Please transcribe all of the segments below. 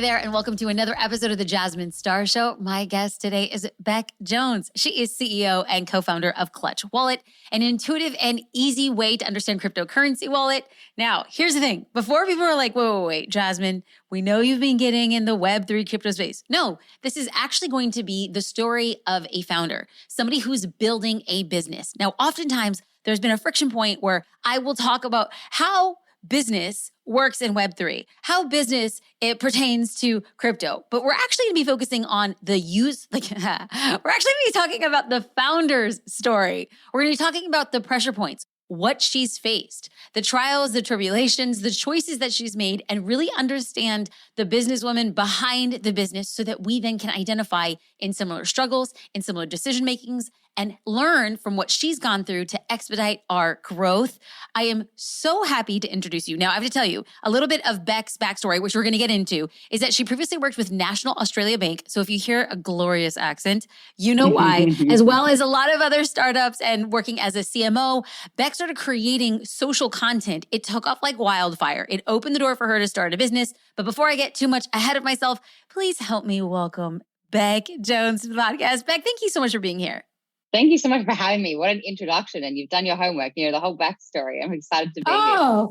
there, and welcome to another episode of the Jasmine Star Show. My guest today is Beck Jones. She is CEO and co-founder of Clutch Wallet, an intuitive and easy way to understand cryptocurrency wallet. Now, here's the thing. Before people are like, wait, Jasmine, we know you've been getting in the Web3 crypto space. No, this is actually going to be the story of a founder, somebody who's building a business. Now, oftentimes, there's been a friction point where I will talk about how business works in Web3, how business it pertains to crypto. But we're actually going to be focusing on the use, we're actually going to be talking about the founder's story. We're going to be talking about the pressure points, what she's faced, the trials, the tribulations, the choices that she's made, and really understand the businesswoman behind the business so that we then can identify in similar struggles, in similar decision makings, and learn from what she's gone through to expedite our growth. I am so happy to introduce you. Now, I have to tell you a little bit of Beck's backstory, which we're going to get into, is that she previously worked with National Australia Bank. So if you hear a glorious accent, you know why, as well as a lot of other startups and working as a CMO. Beck started creating social content. It took off like wildfire. It opened the door for her to start a business. But before I get too much ahead of myself, please help me welcome Beck Jones to the podcast. Beck, thank you so much for being here. Thank you so much for having me. What an introduction. And you've done your homework, the whole backstory. I'm excited to be here.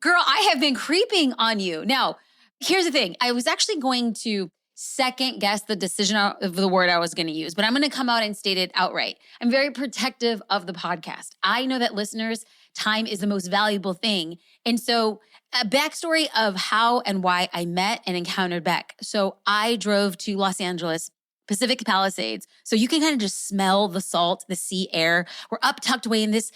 Girl, I have been creeping on you. Now, here's the thing. I was actually going to second guess the decision of the word I was going to use, but I'm going to come out and state it outright. I'm very protective of the podcast. I know that listeners' time is the most valuable thing. And so a backstory of how and why I met and encountered Beck. So I drove to Los Angeles, Pacific Palisades. So you can kind of just smell the salt, the sea air. We're up tucked away in this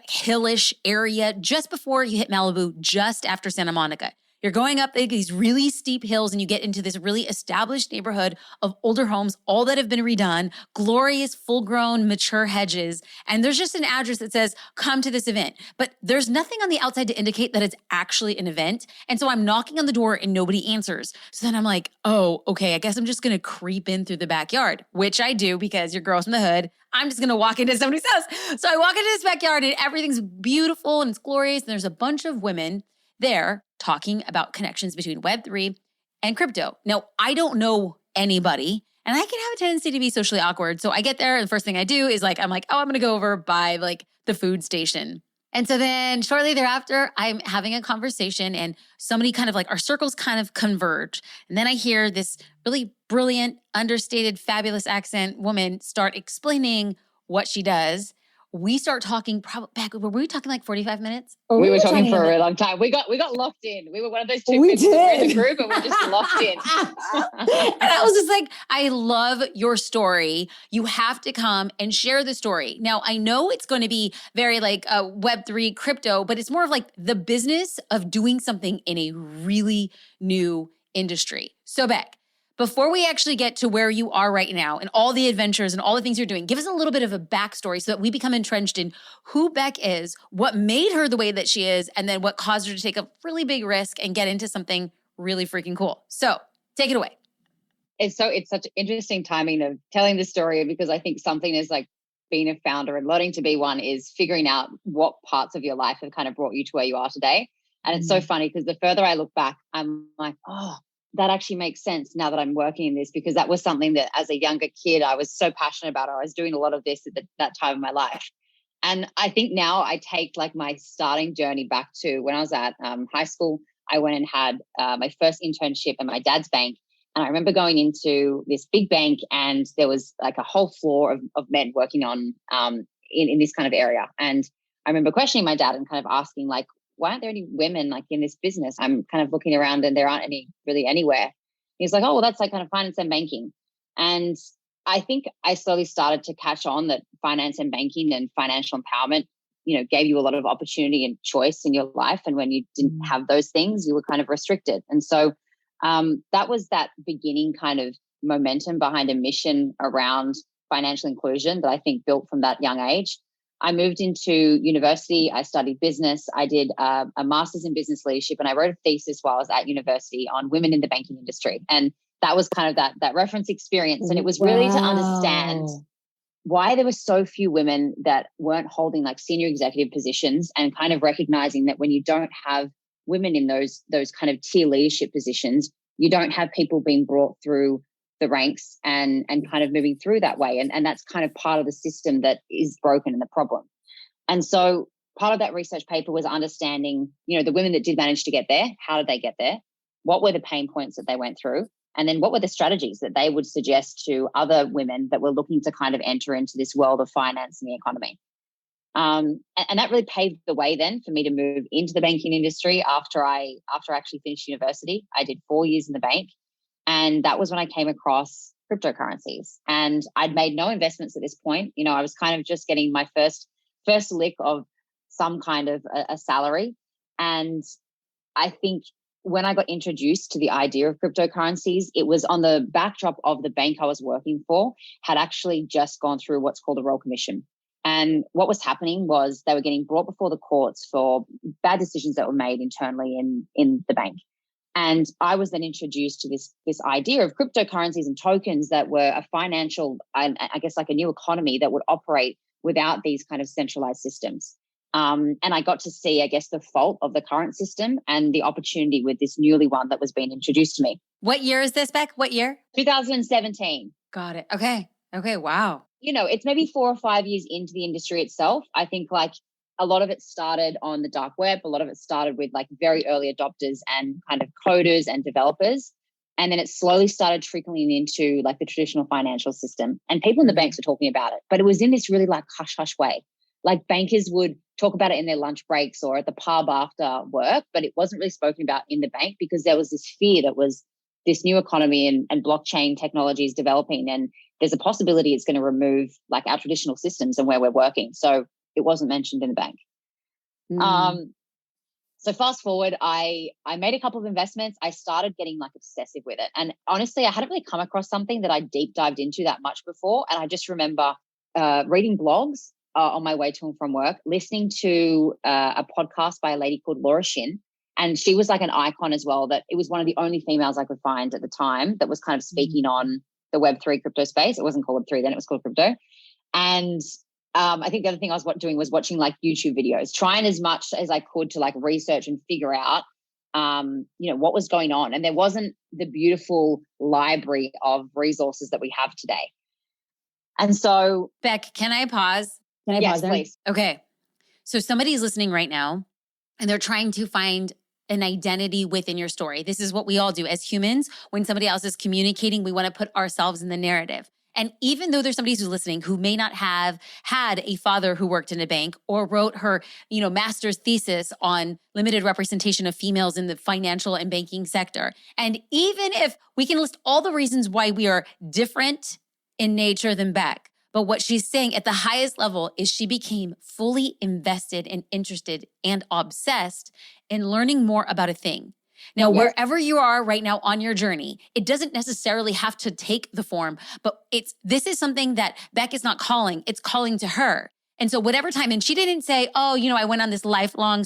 hillish area just before you hit Malibu, just after Santa Monica. You're going up these really steep hills and you get into this really established neighborhood of older homes, all that have been redone, glorious, full-grown, mature hedges. And there's just an address that says, come to this event. But there's nothing on the outside to indicate that it's actually an event. And so I'm knocking on the door and nobody answers. So then I'm like, oh, okay, I guess I'm just going to creep in through the backyard, which I do because you're girls from the hood. I'm just going to walk into somebody's house. So I walk into this backyard and everything's beautiful and it's glorious. And there's a bunch of women there talking about connections between Web3 and crypto. Now, I don't know anybody, and I can have a tendency to be socially awkward. So I get there, and the first thing I do is I'm going to go over by the food station. And so then shortly thereafter, I'm having a conversation and somebody our circles kind of converge. And then I hear this really brilliant, understated, fabulous accent woman start explaining what she does. We start talking were we talking 45 minutes? We were talking for a long time. We got locked in. We were one of those two people that were in the group and we're just locked in. And I was just I love your story. You have to come and share the story. Now, I know it's going to be very Web3 crypto, but it's more of the business of doing something in a really new industry. So Beck, before we actually get to where you are right now and all the adventures and all the things you're doing, give us a little bit of a backstory so that we become entrenched in who Beck is, what made her the way that she is, and then what caused her to take a really big risk and get into something really freaking cool. So take it away. It's such interesting timing of telling the story because I think something is being a founder and learning to be one is figuring out what parts of your life have kind of brought you to where you are today. And it's so funny because the further I look back, I'm like, that actually makes sense now that I'm working in this because that was something that as a younger kid, I was so passionate about. I was doing a lot of this at that time of my life. And I think now I take my starting journey back to when I was at high school. I went and had my first internship at my dad's bank. And I remember going into this big bank and there was a whole floor of men working on in this kind of area. And I remember questioning my dad and kind of asking why aren't there any women in this business? I'm kind of looking around and there aren't any really anywhere. He's like, oh, well, that's kind of finance and banking. And I think I slowly started to catch on that finance and banking and financial empowerment, gave you a lot of opportunity and choice in your life. And when you didn't have those things, you were kind of restricted. And so that was that beginning kind of momentum behind a mission around financial inclusion that I think built from that young age. I moved into university. I studied business. I did a master's in business leadership, and I wrote a thesis while I was at university on women in the banking industry. And that was kind of that reference experience. And it was really to understand why there were so few women that weren't holding senior executive positions, and kind of recognizing that when you don't have women in those kind of tier leadership positions, you don't have people being brought through the ranks and kind of moving through that way. And that's kind of part of the system that is broken and the problem. And so part of that research paper was understanding, the women that did manage to get there, how did they get there? What were the pain points that they went through? And then what were the strategies that they would suggest to other women that were looking to kind of enter into this world of finance and the economy? And that really paved the way then for me to move into the banking industry after I actually finished university. I did 4 years in the bank. And that was when I came across cryptocurrencies. And I'd made no investments at this point. I was kind of just getting my first lick of some kind of a salary. And I think when I got introduced to the idea of cryptocurrencies, it was on the backdrop of the bank I was working for had actually just gone through what's called a Royal Commission. And what was happening was they were getting brought before the courts for bad decisions that were made internally in the bank. And I was then introduced to this idea of cryptocurrencies and tokens that were a financial, I guess, like a new economy that would operate without these kind of centralized systems. And I got to see, I guess, the fault of the current system and the opportunity with this newly one that was being introduced to me. What year is this, Beck? What year? 2017. Got it. Okay. Wow. It's maybe 4 or 5 years into the industry itself. I think like a lot of it started on the dark web. A lot of it started with like very early adopters and kind of coders and developers. And then it slowly started trickling into like the traditional financial system. And people in the banks were talking about it. But it was in this really like hush-hush way. Like bankers would talk about it in their lunch breaks or at the pub after work, but it wasn't really spoken about in the bank because there was this fear that was this new economy and blockchain technology is developing. And there's a possibility it's going to remove like our traditional systems and where we're working. So it wasn't mentioned in the bank. So fast forward, I made a couple of investments. I started getting like obsessive with it. And honestly, I hadn't really come across something that I deep dived into that much before. And I just remember reading blogs on my way to and from work, listening to a podcast by a lady called Laura Shin. And she was like an icon as well, that it was one of the only females I could find at the time that was kind of speaking on the Web3 crypto space. It wasn't called Web3 then, it was called crypto. And I think the other thing I was doing was watching like YouTube videos, trying as much as I could to like research and figure out, what was going on. And there wasn't the beautiful library of resources that we have today. And so, Beck, can I pause? Yes, please. Okay. So somebody's listening right now and they're trying to find an identity within your story. This is what we all do as humans. When somebody else is communicating, we want to put ourselves in the narrative. And even though there's somebody who's listening who may not have had a father who worked in a bank or wrote her, master's thesis on limited representation of females in the financial and banking sector. And even if we can list all the reasons why we are different in nature than Beck, but what she's saying at the highest level is she became fully invested and interested and obsessed in learning more about a thing. Now, wherever you are right now on your journey, it doesn't necessarily have to take the form, but this is something that Beck is not calling, it's calling to her. And so whatever time, and she didn't say, I went on this lifelong,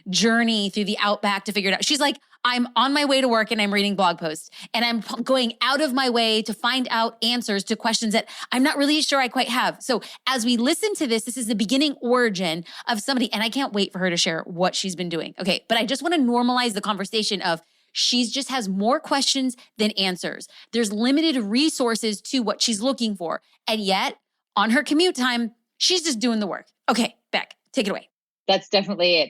journey through the outback to figure it out. She's like, I'm on my way to work and I'm reading blog posts and I'm going out of my way to find out answers to questions that I'm not really sure I quite have. So as we listen to this is the beginning origin of somebody, and I can't wait for her to share what she's been doing. Okay. But I just want to normalize the conversation of she's just has more questions than answers. There's limited resources to what she's looking for. And yet on her commute time, she's just doing the work. Okay, Beck, take it away. That's definitely it.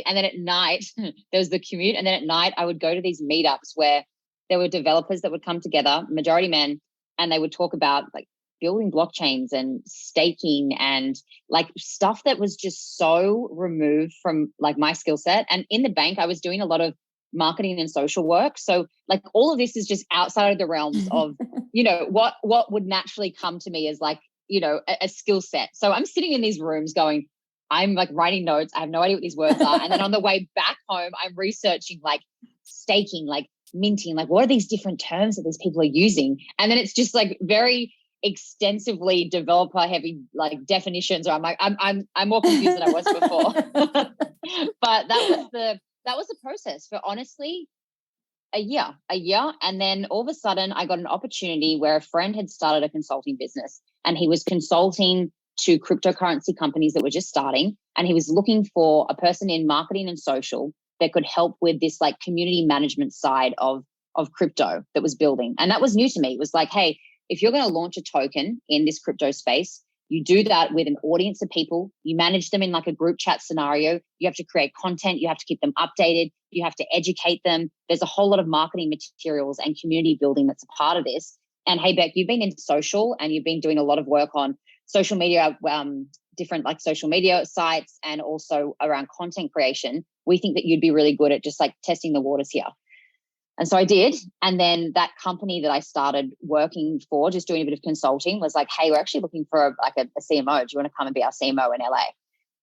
And then at night, there was the commute. And then at night, I would go to these meetups where there were developers that would come together, majority men, and they would talk about like building blockchains and staking and like stuff that was just so removed from like my skill set. And in the bank, I was doing a lot of marketing and social work. So like all of this is just outside of the realms of, what would naturally come to me as like, a skill set. So I'm sitting in these rooms going, I'm like writing notes. I have no idea what these words are. And then on the way back home, I'm researching like staking, like minting, like what are these different terms that these people are using? And then it's just like very extensively developer heavy like definitions. Or I'm like, I'm more confused than I was before. But that was the process for honestly a year. And then all of a sudden I got an opportunity where a friend had started a consulting business and he was consulting to cryptocurrency companies that were just starting. And he was looking for a person in marketing and social that could help with this like community management side of of crypto that was building. And that was new to me. It was like, hey, if you're going to launch a token in this crypto space, you do that with an audience of people. You manage them in like a group chat scenario. You have to create content. You have to keep them updated. You have to educate them. There's a whole lot of marketing materials and community building that's a part of this. And hey, Beck, you've been in social and you've been doing a lot of work on social media, different like social media sites and also around content creation. We think that you'd be really good at just like testing the waters here. And so I did. And then that company that I started working for, just doing a bit of consulting, was like, hey, we're actually looking for a CMO. Do you want to come and be our CMO in LA?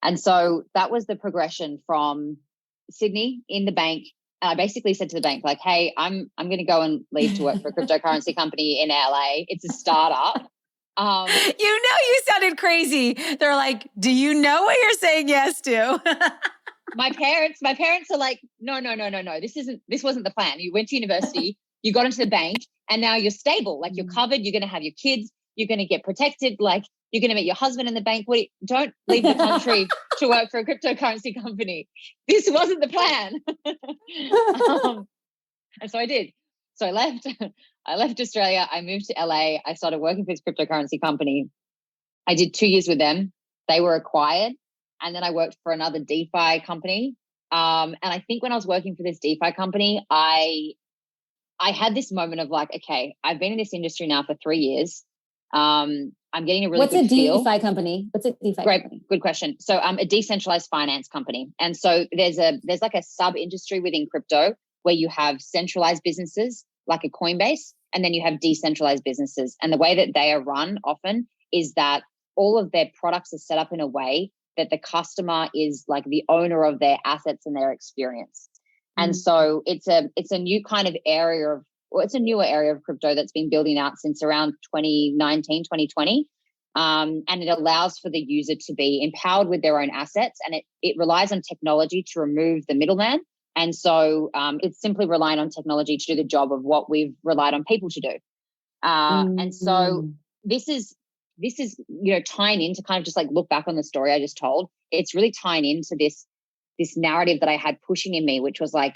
And so that was the progression from Sydney in the bank. And I basically said to the bank, like, hey, I'm going to go and leave to work for a cryptocurrency company in LA. It's a startup. You sounded crazy. They're like, do you know what you're saying yes to? My parents are like, no. This wasn't the plan. You went to university, you got into the bank, and now you're stable. Like you're covered. You're going to have your kids. You're going to get protected. Like you're going to meet your husband in the bank. Don't leave the country to work for a cryptocurrency company. This wasn't the plan. And so I did. So I left. I left Australia. I moved to LA. I started working for this cryptocurrency company. I did 2 years with them. They were acquired. And then I worked for another DeFi company. And I think when I was working for this DeFi company, I had this moment of like, okay, I've been in this industry now for 3 years. I'm getting a really good feel. What's a DeFi company? Great, good question. So a decentralized finance company. And so there's like a sub industry within crypto where you have centralized businesses like a Coinbase, and then you have decentralized businesses. And the way that they are run often is that all of their products are set up in a way that the customer is like the owner of their assets and their experience. And so it's a new kind of it's a newer area of crypto that's been building out since around 2019, 2020. And it allows for the user to be empowered with their own assets, and it relies on technology to remove the middleman. And so it's simply relying on technology to do the job of what we've relied on people to do. And so this is, tying into kind of just like look back on the story I just told. It's really tying into this narrative that I had pushing in me, which was like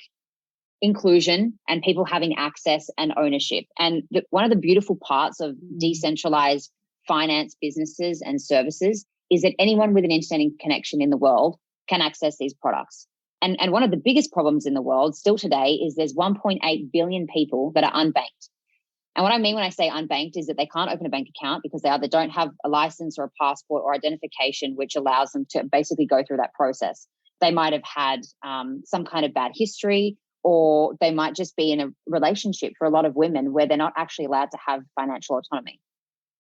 inclusion and people having access and ownership. And one of the beautiful parts of decentralized finance businesses and services is that anyone with an internet connection in the world can access these products. And one of the biggest problems in the world still today is there's 1.8 billion people that are unbanked. And what I mean when I say unbanked is that they can't open a bank account because they either don't have a license or a passport or identification, which allows them to basically go through that process. They might have had some kind of bad history, or they might just be in a relationship for a lot of women where they're not actually allowed to have financial autonomy.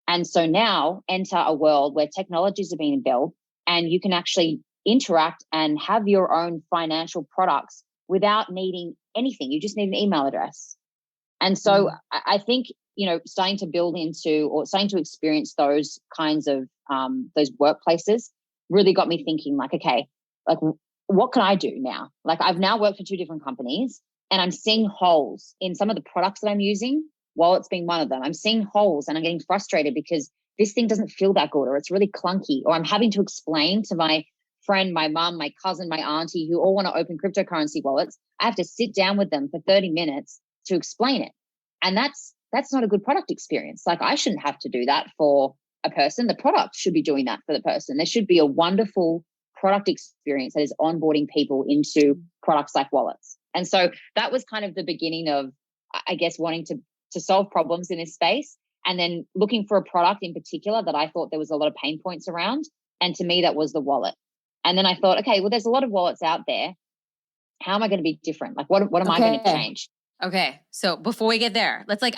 And so now enter a world where technologies are being built and you can actually interact and have your own financial products without needing anything. You just need an email address. And so I think, starting to build into or starting to experience those kinds of those workplaces really got me thinking like, okay, like what can I do now? Like I've now worked for 2 different companies and I'm seeing holes in some of the products that I'm using. Wallet's being one of them. I'm seeing holes and I'm getting frustrated because this thing doesn't feel that good, or it's really clunky, or I'm having to explain to my friend, my mom, my cousin, my auntie, who all want to open cryptocurrency wallets. I have to sit down with them for 30 minutes to explain it. And that's not a good product experience. Like I shouldn't have to do that for a person. The product should be doing that for the person. There should be a wonderful product experience that is onboarding people into products like wallets. And so that was kind of the beginning of, I guess, wanting to solve problems in this space, and then looking for a product in particular that I thought there was a lot of pain points around. And to me, that was the wallet. And then I thought, okay, well, there's a lot of wallets out there. How am I going to be different? Like, what am I going to change? Okay. So before we get there, that's like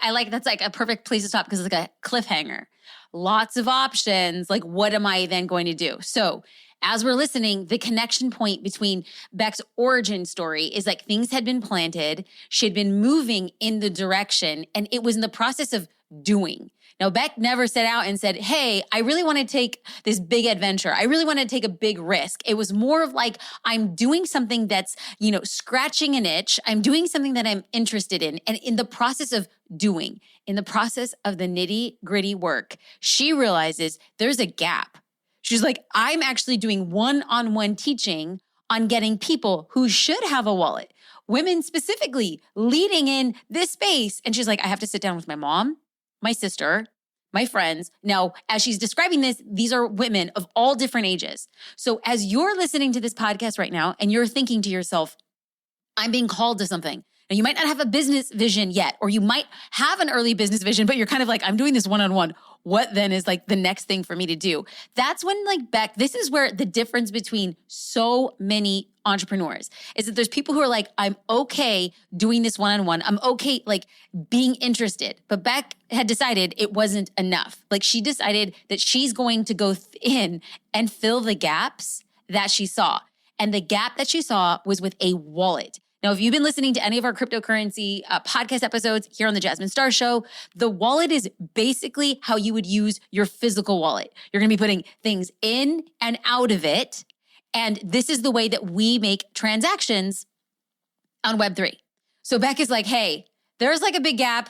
a perfect place to stop because it's like a cliffhanger. Lots of options. Like, what am I then going to do? So as we're listening, the connection point between Beck's origin story is like things had been planted. She had been moving in the direction, and it was in the process of doing. Now, Beck never set out and said, hey, I really want to take this big adventure. I really want to take a big risk. It was more of like, I'm doing something that's, scratching an itch. I'm doing something that I'm interested in. And in the process of doing, in the process of the nitty gritty work, she realizes there's a gap. She's like, I'm actually doing one-on-one teaching on getting people who should have a wallet, women specifically leading in this space. And she's like, I have to sit down with my mom, my sister, my friends. Now, as she's describing this, these are women of all different ages. So as you're listening to this podcast right now and you're thinking to yourself, I'm being called to something. Now, you might not have a business vision yet, or you might have an early business vision, but you're kind of like, I'm doing this one-on-one. What then is like the next thing for me to do? That's when like Beck, this is where the difference between so many entrepreneurs is that there's people who are like, I'm okay doing this one-on-one. I'm okay like being interested. But Beck had decided it wasn't enough. Like she decided that she's going to go in and fill the gaps that she saw. And the gap that she saw was with a wallet. Now, if you've been listening to any of our cryptocurrency podcast episodes here on the Jasmine Star Show, the wallet is basically how you would use your physical wallet. You're going to be putting things in and out of it. And this is the way that we make transactions on Web3. So Beck is like, hey, there's like a big gap.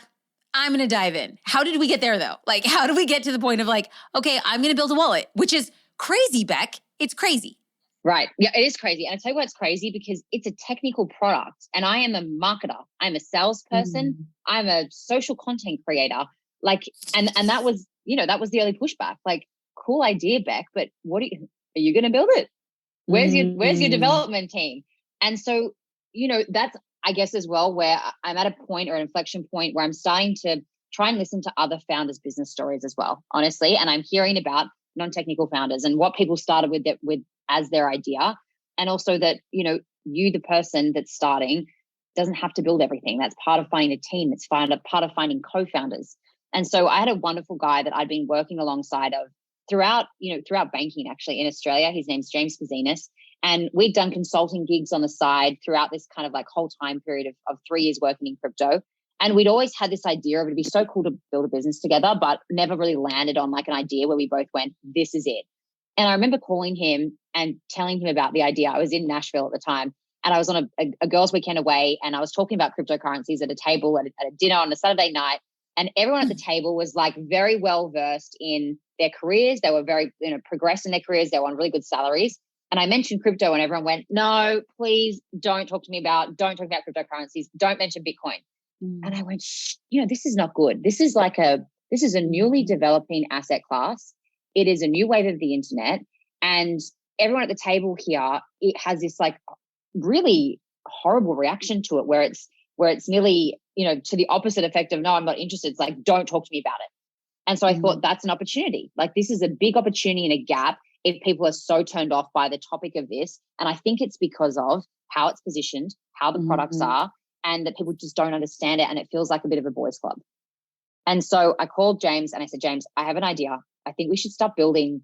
I'm going to dive in. How did we get there though? Like, how do we get to the point of like, okay, I'm going to build a wallet, which is crazy, Beck. It's crazy. Right. Yeah, it is crazy. And I tell you why it's crazy, because it's a technical product and I am a marketer. I'm a salesperson. I'm a social content creator. Like, and that was, that was the early pushback. Like, cool idea, Beck, but are you going to build it? Where's your development team? And so, that's, I guess as well, where I'm at a point or an inflection point where I'm starting to try and listen to other founders' business stories as well, honestly. And I'm hearing about non-technical founders and what people started with as their idea. And also that, you, the person that's starting, doesn't have to build everything. That's part of finding a team. It's part of finding co-founders. And so I had a wonderful guy that I'd been working alongside of throughout banking actually in Australia. His name's James Kazinas. And we'd done consulting gigs on the side throughout this kind of like whole time period of 3 years working in crypto. And we'd always had this idea of it'd be so cool to build a business together, but never really landed on like an idea where we both went, this is it. And I remember calling him and telling him about the idea. I was in Nashville at the time and I was on a girls' weekend away and I was talking about cryptocurrencies at a table at a dinner on a Saturday night. And everyone at the table was like very well versed in their careers. They were very, progressed in their careers. They were on really good salaries. And I mentioned crypto and everyone went, no, please don't talk about cryptocurrencies. Don't mention Bitcoin. And I went, this is not good. This is a newly developing asset class. It is a new wave of the internet. And everyone at the table here, it has this like really horrible reaction to it where it's nearly, to the opposite effect of, no, I'm not interested. It's like, don't talk to me about it. And so I thought that's an opportunity. Like this is a big opportunity and a gap if people are so turned off by the topic of this. And I think it's because of how it's positioned, how the products are, and that people just don't understand it. And it feels like a bit of a boys' club. And so I called James and I said, James, I have an idea. I think we should start building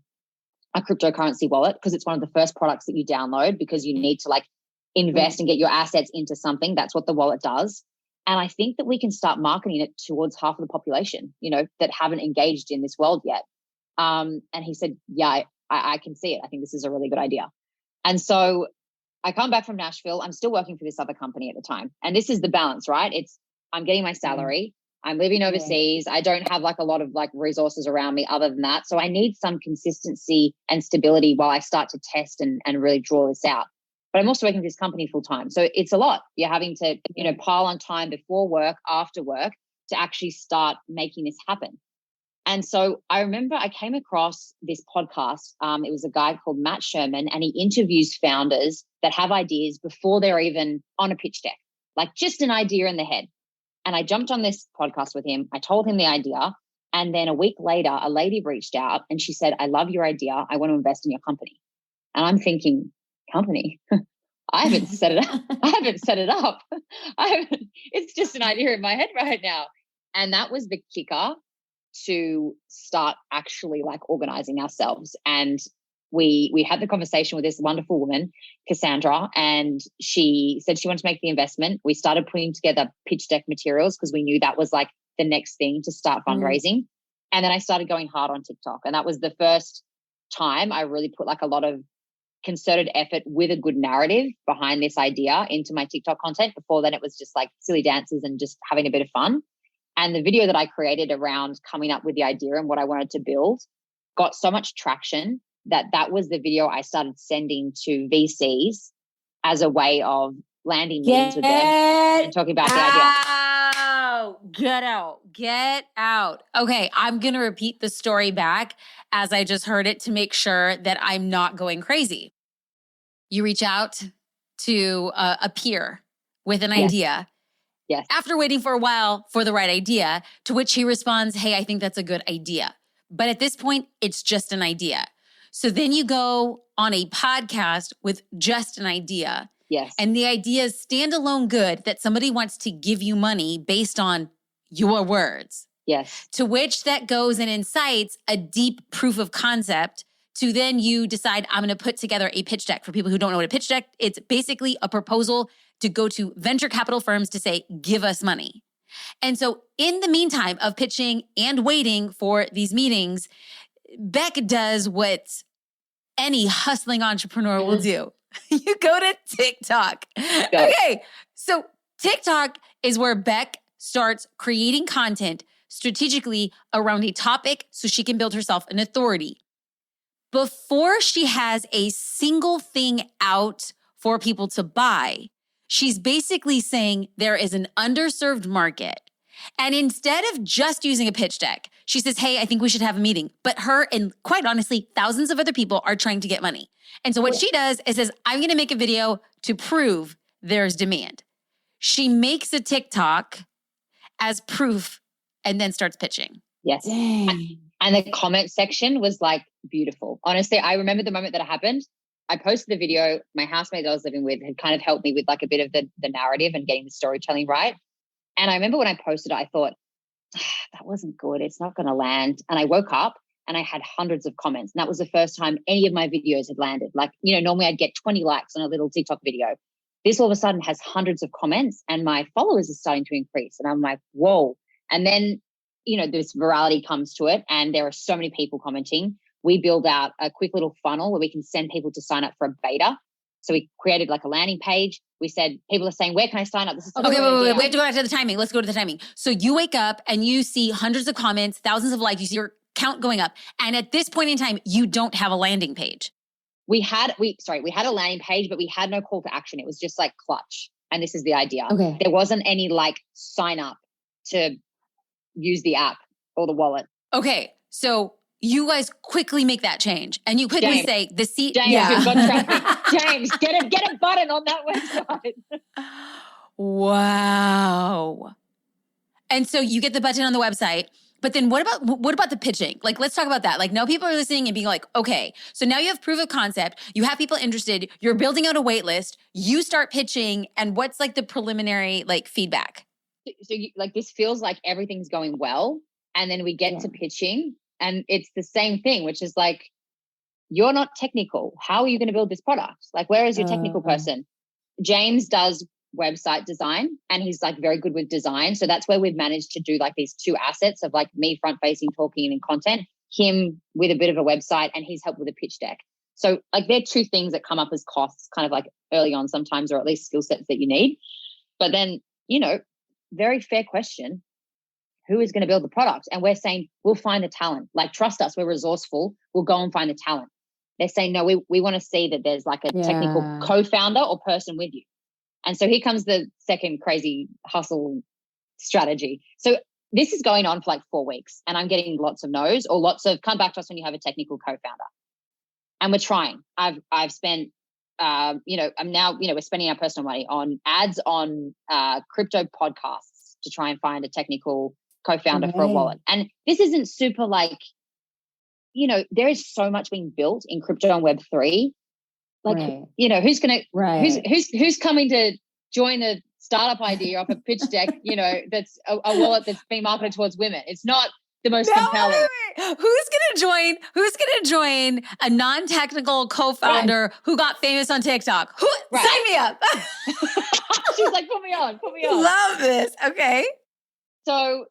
a cryptocurrency wallet because it's one of the first products that you download because you need to like invest and get your assets into something. That's what the wallet does. And I think that we can start marketing it towards half of the population, that haven't engaged in this world yet. And he said, yeah, I can see it. I think this is a really good idea. And so I come back from Nashville. I'm still working for this other company at the time. And this is the balance, right? I'm getting my salary. I'm living overseas. I don't have like a lot of like resources around me other than that. So I need some consistency and stability while I start to test and really draw this out. But I'm also working for this company full time. So it's a lot. You're having to, pile on time before work, after work to actually start making this happen. And so I remember I came across this podcast. It was a guy called Matt Sherman, and he interviews founders that have ideas before they're even on a pitch deck, like just an idea in the head. And I jumped on this podcast with him. I told him the idea. And then a week later, a lady reached out and she said, I love your idea. I want to invest in your company. And I'm thinking, company? I haven't set it up. It's just an idea in my head right now. And that was the kicker to start actually like organizing ourselves. And we had the conversation with this wonderful woman, Cassandra, and she said she wanted to make the investment. We started putting together pitch deck materials because we knew that was like the next thing to start fundraising. And then I started going hard on TikTok. And that was the first time I really put like a lot of concerted effort with a good narrative behind this idea into my TikTok content. Before then, it was just like silly dances and just having a bit of fun. And the video that I created around coming up with the idea and what I wanted to build got so much traction that was the video I started sending to VCs as a way of landing meetings with them and talking about the idea. Get out. Okay, I'm going to repeat the story back as I just heard it to make sure that I'm not going crazy. You reach out to a peer with an idea. Yes. After waiting for a while for the right idea, to which he responds, hey, I think that's a good idea. But at this point, it's just an idea. So then you go on a podcast with just an idea. Yes. And the idea is standalone good that somebody wants to give you money based on your words. Yes. To which that goes and incites a deep proof of concept to then you decide, I'm going to put together a pitch deck. For people who don't know what a pitch deck, it's basically a proposal to go to venture capital firms to say, give us money. And so in the meantime of pitching and waiting for these meetings, Beck does what any hustling entrepreneur will do. You go to TikTok. Okay, so TikTok is where Beck starts creating content strategically around a topic so she can build herself an authority. Before she has a single thing out for people to buy, she's basically saying there is an underserved market. And instead of just using a pitch deck, she says, hey, I think we should have a meeting. But her and quite honestly, thousands of other people are trying to get money. And so what she does is says, I'm going to make a video to prove there's demand. She makes a TikTok as proof and then starts pitching. Yes. Dang. And the comment section was like beautiful. Honestly, I remember the moment that it happened. I posted the video. My housemate that I was living with had kind of helped me with like a bit of the narrative and getting the storytelling right. And I remember when I posted it, I thought, that wasn't good. It's not going to land. And I woke up and I had hundreds of comments. And that was the first time any of my videos had landed. Like, normally I'd get 20 likes on a little TikTok video. This all of a sudden has hundreds of comments and my followers are starting to increase. And I'm like, whoa. And then, this virality comes to it and there are so many people commenting. We build out a quick little funnel where we can send people to sign up for a beta. So we created like a landing page. We said, people are saying, where can I sign up? This is okay, wait. We have to go back to the timing. Let's go to the timing. So you wake up and you see hundreds of comments, thousands of likes, you see your count going up. And at this point in time, you don't have a landing page. We had a landing page, but we had no call to action. It was just like clutch. And this is the idea. Okay. There wasn't any like sign up to use the app or the wallet. Okay. So you guys quickly make that change and you quickly say the seat. James, you've got traffic. James, get a button on that website. Wow. And so you get the button on the website, but then what about the pitching? Like, let's talk about that. Like now people are listening and being like, okay, so now you have proof of concept, you have people interested, you're building out a wait list, you start pitching, and what's like the preliminary like feedback? So this feels like everything's going well. And then we get to pitching and it's the same thing, which is like, you're not technical. How are you going to build this product? Like, where is your technical person? James does website design and he's like very good with design. So that's where we've managed to do like these two assets of like me front facing, talking and content, him with a bit of a website and he's helped with a pitch deck. So like they're two things that come up as costs kind of like early on sometimes, or at least skill sets that you need. But then, very fair question. Who is going to build the product? And we're saying, we'll find the talent. Like, trust us, we're resourceful. We'll go and find the talent. They're saying, no, we want to see that there's like a technical co-founder or person with you. And so here comes the second crazy hustle strategy. So this is going on for like 4 weeks and I'm getting lots of no's or lots of come back to us when you have a technical co-founder. And we're trying. I've spent, I'm now, we're spending our personal money on ads on crypto podcasts to try and find a technical co-founder for a wallet. And this isn't super like, there is so much being built in crypto and Web3. Like, who's going to, who's coming to join a startup idea off a pitch deck, that's a wallet that's being marketed towards women. It's not the most compelling. Wait. Who's going to join a non-technical co-founder who got famous on TikTok? Sign me up. She's like, put me on. Love this. Okay. So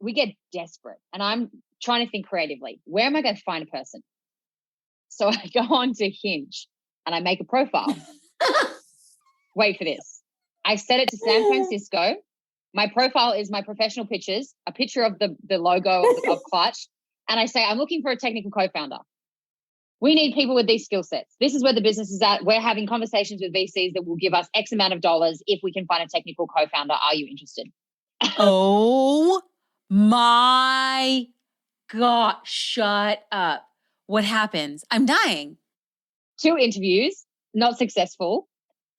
we get desperate and I'm trying to think creatively. Where am I going to find a person? So I go on to Hinge and I make a profile. Wait for this. I set it to San Francisco. My profile is my professional pictures, a picture of the logo of Clutch. And I say, I'm looking for a technical co-founder. we need people with these skill sets. This is where the business is at. We're having conversations with VCs that will give us X amount of dollars if we can find a technical co-founder. Are you interested? Oh my God, shut up. What happens? I'm dying. 2 interviews, not successful.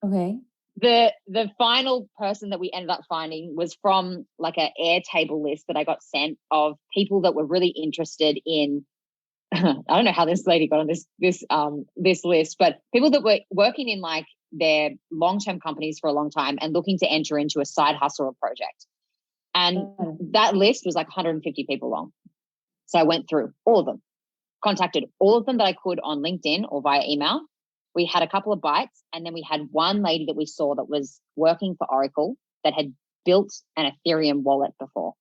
Okay. The final person that we ended up finding was from like an Airtable list that I got sent of people that were really interested in I don't know how this lady got on this list, but people that were working in like their long-term companies for a long time and looking to enter into a side hustle or project. And that list was like 150 people long. So I went through all of them, contacted all of them that I could on LinkedIn or via email. We had a couple of bites, and then we had one lady that we saw that was working for Oracle that had built an Ethereum wallet before.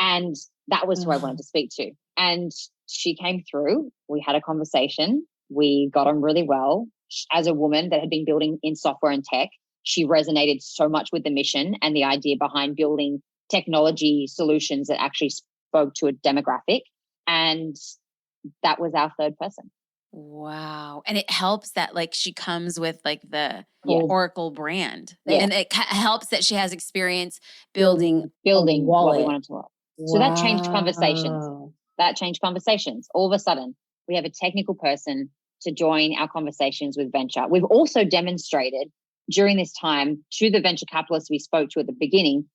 And that was who I wanted to speak to. And she came through. We had a conversation. We got on really well. As a woman that had been building in software and tech, she resonated so much with the mission and the idea behind building technology solutions that actually spoke to a demographic. And that was our third person. Wow. And it helps that like she comes with like the Oracle brand. Yeah. And it helps that she has experience building what we wanted to work. So that changed conversations. All of a sudden, we have a technical person to join our conversations with venture. We've also demonstrated during this time to the venture capitalists we spoke to at the beginning,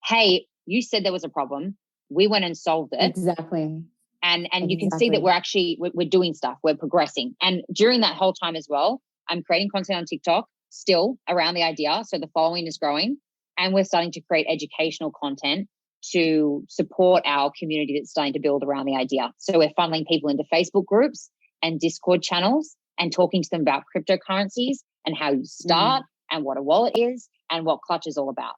hey, you said there was a problem. We went and solved it. Exactly. And you can see that we're doing stuff. We're progressing. And during that whole time as well, I'm creating content on TikTok still around the idea. So the following is growing, and we're starting to create educational content to support our community that's starting to build around the idea. So we're funneling people into Facebook groups and Discord channels and talking to them about cryptocurrencies and how you start and what a wallet is and what Clutch is all about.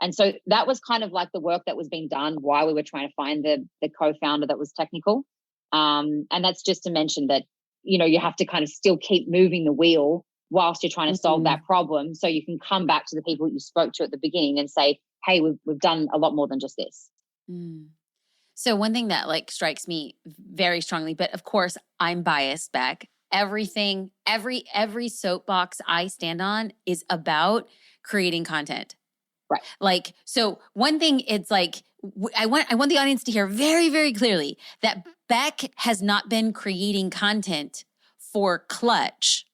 And so that was kind of like the work that was being done while we were trying to find the co-founder that was technical. And that's just to mention that, you know, you have to kind of still keep moving the wheel whilst you're trying to solve that problem. So you can come back to the people that you spoke to at the beginning and say, hey, we've done a lot more than just this. So one thing that like strikes me very strongly, but of course I'm biased, Beck. Everything, every soapbox I stand on is about creating content. Right. Like, so one thing, it's like, I want the audience to hear very, very clearly that Beck has not been creating content for Clutch,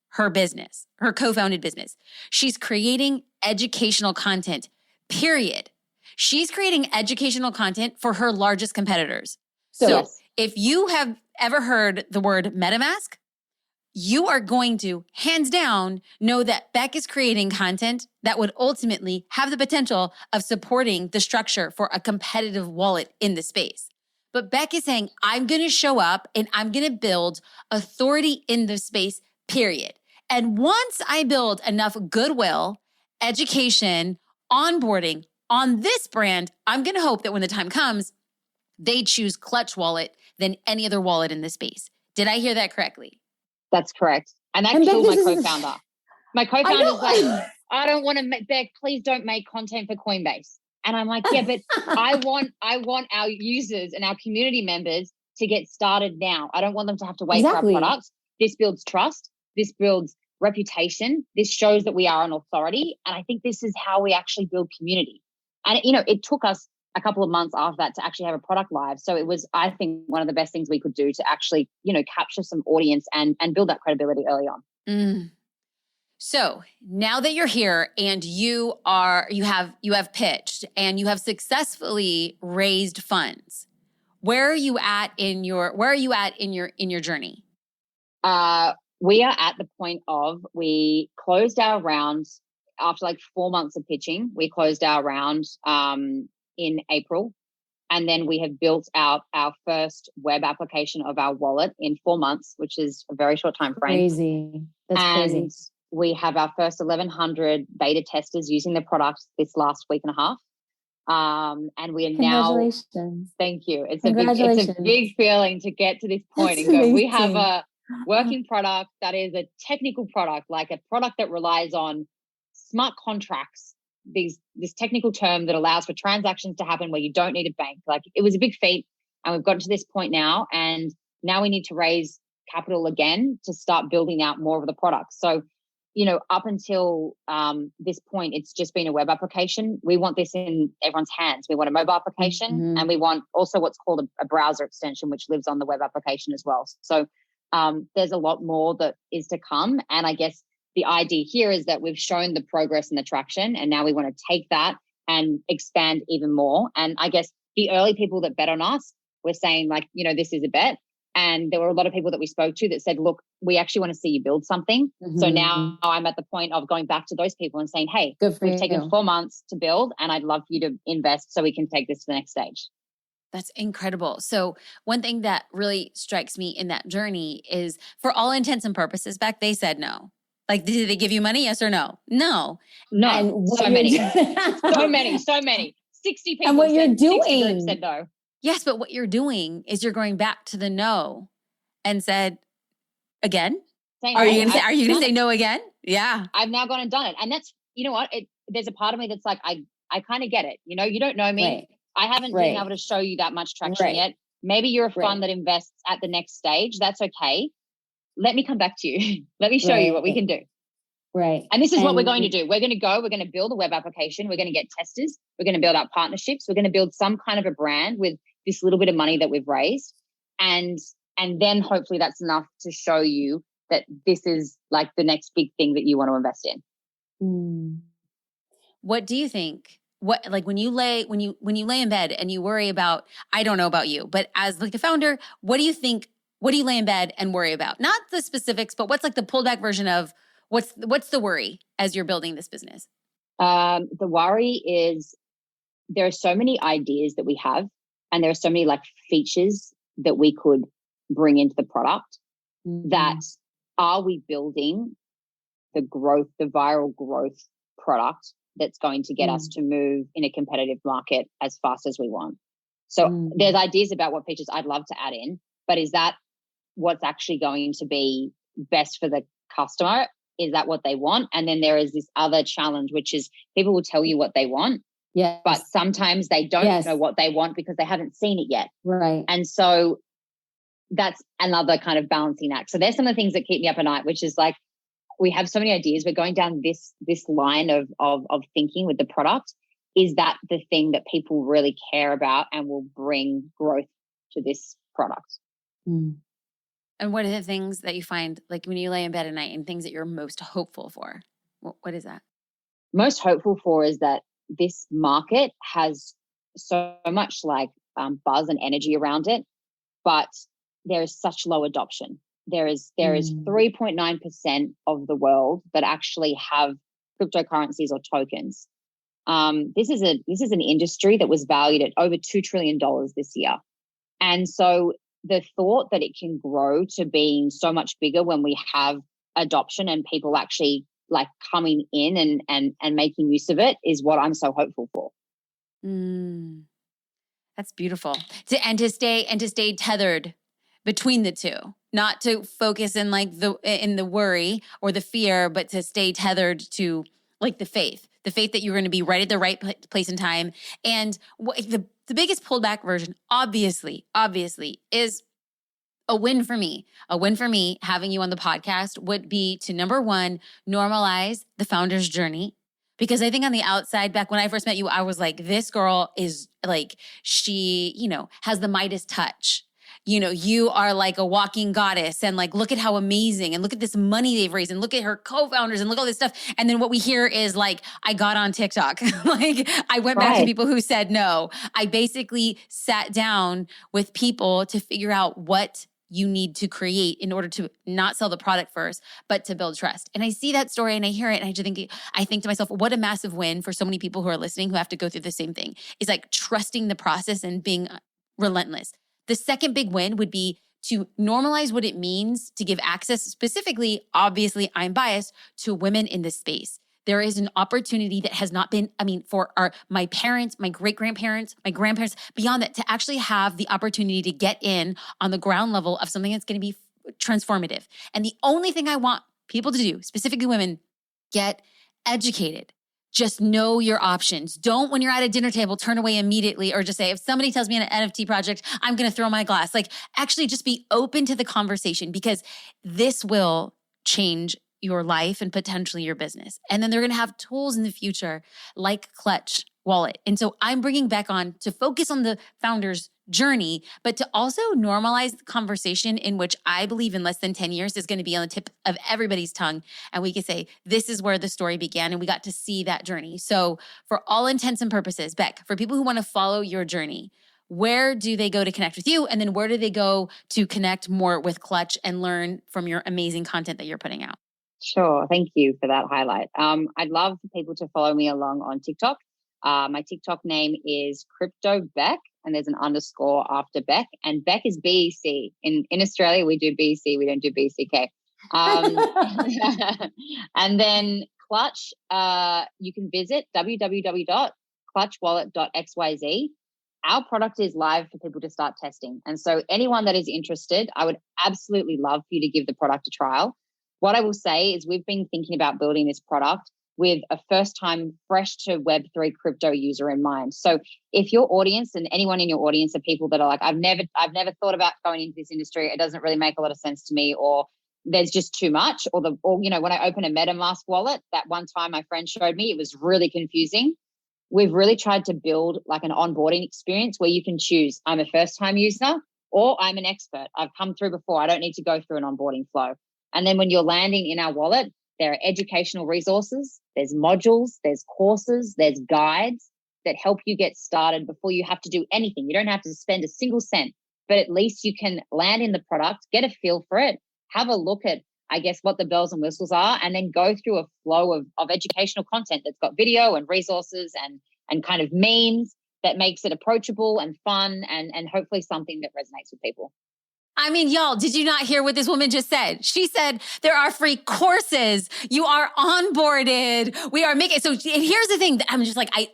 her business, her co-founded business. She's creating educational content, period. She's creating educational content for her largest competitors. So if you have ever heard the word MetaMask, you are going to, hands down, know that Beck is creating content that would ultimately have the potential of supporting the structure for a competitive wallet in the space. But Beck is saying, I'm going to show up and I'm going to build authority in the space, period. And once I build enough goodwill, education, onboarding on this brand, I'm going to hope that when the time comes, they choose Clutch Wallet than any other wallet in the space. Did I hear that correctly? That's correct. And that killed my co-founder. My co-founder's like, I don't want to make, Beck, please don't make content for Coinbase. And I'm like, yeah, but I want our users and our community members to get started now. I don't want them to have to wait for our products. This builds trust. This builds reputation. This shows that we are an authority. And I think this is how we actually build community. And, you know, it took us a couple of months after that to actually have a product live. So it was, I think, one of the best things we could do to actually, you know, capture some audience and build that credibility early on. So now that you're here and you have pitched and you have successfully raised funds, where are you at in your journey? We are at the point of, we closed our round after like 4 months of pitching. We closed our round in April. And then we have built out our first web application of our wallet in 4 months, which is a very short time frame. Crazy. That's crazy. We have our first 1,100 beta testers using the product this last week and a half. And we are now, thank you. It's a big feeling to get to this point and go, we have a working product that is a technical product, like a product that relies on smart contracts, this technical term that allows for transactions to happen where you don't need a bank. Like, it was a big feat, and we've gotten to this point now, and now we need to raise capital again to start building out more of the products. So, up until this point, it's just been a web application. We want this in everyone's hands. We want a mobile application, and we want also what's called a browser extension, which lives on the web application as well. So there's a lot more that is to come. And I guess the idea here is that we've shown the progress and the traction, and now we want to take that and expand even more. And I guess the early people that bet on us were saying like, this is a bet. And there were a lot of people that we spoke to that said, look, we actually want to see you build something. So now I'm at the point of going back to those people and saying, hey, we've taken 4 months to build, and I'd love for you to invest so we can take this to the next stage. That's incredible. So one thing that really strikes me in that journey is, for all intents and purposes, Beck, they said no. Like, did they give you money? Yes or no? No. And so many. So many. 60 people and what you're doing said no. Yes, but what you're doing is you're going back to the no and said, again? Are you going to say no again? Yeah. I've now gone and done it. And that's, you know what? There's a part of me that's like, I kind of get it. You don't know me. Right. I haven't been able to show you that much traction yet. Maybe you're a fund that invests at the next stage. That's okay. Let me come back to you. Let me show you what we can do. Right. And this is what we're going to do. We're going to build a web application. We're going to get testers. We're going to build out partnerships. We're going to build some kind of a brand with this little bit of money that we've raised. And then hopefully that's enough to show you that this is like the next big thing that you want to invest in. What do you think? What, like, when you lay in bed and you worry about, I don't know about you, but as like a founder, what do you think? What do you lay in bed and worry about? Not the specifics, but what's like the pulled back version of what's the worry as you're building this business? The worry is there are so many ideas that we have, and there are so many like features that we could bring into the product that are we building the viral growth product that's going to get us to move in a competitive market as fast as we want. So there's ideas about what features I'd love to add in, but is that what's actually going to be best for the customer? Is that what they want? And then there is this other challenge, which is people will tell you what they want, but sometimes they don't know what they want because they haven't seen it yet. Right. And so that's another kind of balancing act. So there's some of the things that keep me up at night, which is like, we have so many ideas. We're going down this line of thinking with the product. Is that the thing that people really care about and will bring growth to this product? And what are the things that you find, like when you lay in bed at night, and things that you're most hopeful for? What is that? Most hopeful for is that this market has so much like buzz and energy around it, but there is such low adoption. There is 3.9% of the world that actually have cryptocurrencies or tokens. This is an industry that was valued at over $2 trillion this year. And so the thought that it can grow to being so much bigger when we have adoption and people actually like coming in and making use of it is what I'm so hopeful for. That's beautiful. To stay tethered between the two, not to focus in like in the worry or the fear, but to stay tethered to like the faith that you're going to be right at the right place and time. And the biggest pulled back version, obviously is a win for me. A win for me having you on the podcast would be to, number one, normalize the founder's journey. Because I think on the outside, back when I first met you, I was like, this girl is like, she, has the Midas touch. You are like a walking goddess, and like, look at how amazing, and look at this money they've raised, and look at her co-founders, and look at all this stuff. And then what we hear is like, I got on TikTok. Like, I went back to people who said no. I basically sat down with people to figure out what you need to create in order to not sell the product first, but to build trust. And I see that story and I hear it, and I think to myself, what a massive win for so many people who are listening who have to go through the same thing. It's like trusting the process and being relentless. The second big win would be to normalize what it means to give access, specifically, obviously I'm biased, to women in this space. There is an opportunity that has not been, for my parents, my great-grandparents, my grandparents, beyond that, to actually have the opportunity to get in on the ground level of something that's going to be transformative. And the only thing I want people to do, specifically women, get educated. just know your options. Don't, when you're at a dinner table, turn away immediately or just say, if somebody tells me an NFT project, I'm going to throw my glass. Like, actually just be open to the conversation, because this will change your life and potentially your business. And then they're going to have tools in the future like Clutch Wallet. And so I'm bringing Beck on to focus on the founder's journey, but to also normalize the conversation, in which I believe in less than 10 years is going to be on the tip of everybody's tongue. And we could say, this is where the story began. And we got to see that journey. So for all intents and purposes, Beck, for people who want to follow your journey, where do they go to connect with you? And then where do they go to connect more with Clutch and learn from your amazing content that you're putting out? Sure. Thank you for that highlight. I'd love for people to follow me along on TikTok. My TikTok name is Crypto Beck, and there's an underscore after Beck. And Beck is BEC. In Australia, we do BEC, we don't do BCK. And then Clutch, you can visit www.clutchwallet.xyz. Our product is live for people to start testing. And so anyone that is interested, I would absolutely love for you to give the product a trial. What I will say is we've been thinking about building this product with a first-time fresh to Web3 crypto user in mind. So if your audience and anyone in your audience are people that are like, I've never thought about going into this industry, it doesn't really make a lot of sense to me, or there's just too much, or when I open a MetaMask wallet, that one time my friend showed me, it was really confusing. We've really tried to build like an onboarding experience where you can choose, I'm a first-time user or I'm an expert. I've come through before. I don't need to go through an onboarding flow. And then when you're landing in our wallet, there are educational resources, there's modules, there's courses, there's guides that help you get started before you have to do anything. You don't have to spend a single cent, but at least you can land in the product, get a feel for it, have a look at, I guess, what the bells and whistles are, and then go through a flow of educational content that's got video and resources and kind of memes that makes it approachable and fun and hopefully something that resonates with people. I mean, y'all, did you not hear what this woman just said? She said there are free courses. You are onboarded. We are making, so here's the thing that I'm just like, I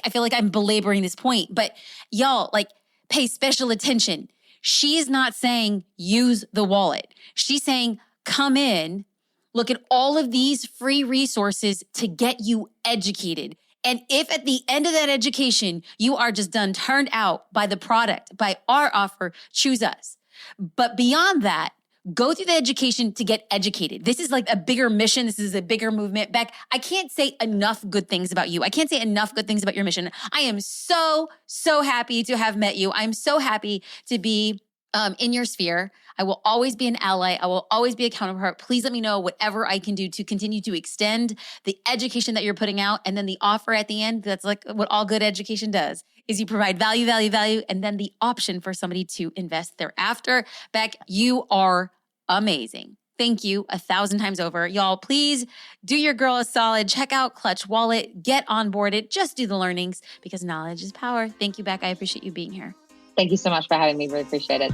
feel like I'm belaboring this point, but y'all, like, pay special attention. She is not saying use the wallet. She's saying come in, look at all of these free resources to get you educated. And if at the end of that education, you are just done, turned out by the product, by our offer, choose us. But beyond that, go through the education to get educated. This is like a bigger mission. This is a bigger movement. Beck, I can't say enough good things about you. I can't say enough good things about your mission. I am so, so happy to have met you. I'm so happy to be in your sphere. I will always be an ally. I will always be a counterpart. Please let me know whatever I can do to continue to extend the education that you're putting out. And then the offer at the end, that's like what all good education does, is you provide value, and then the option for somebody to invest thereafter. Beck, you are amazing. Thank you 1,000 times over. Y'all, please do your girl a solid. Check out Clutch Wallet. Get onboarded. Just do the learnings, because knowledge is power. Thank you, Beck. I appreciate you being here. Thank you so much for having me. Really appreciate it.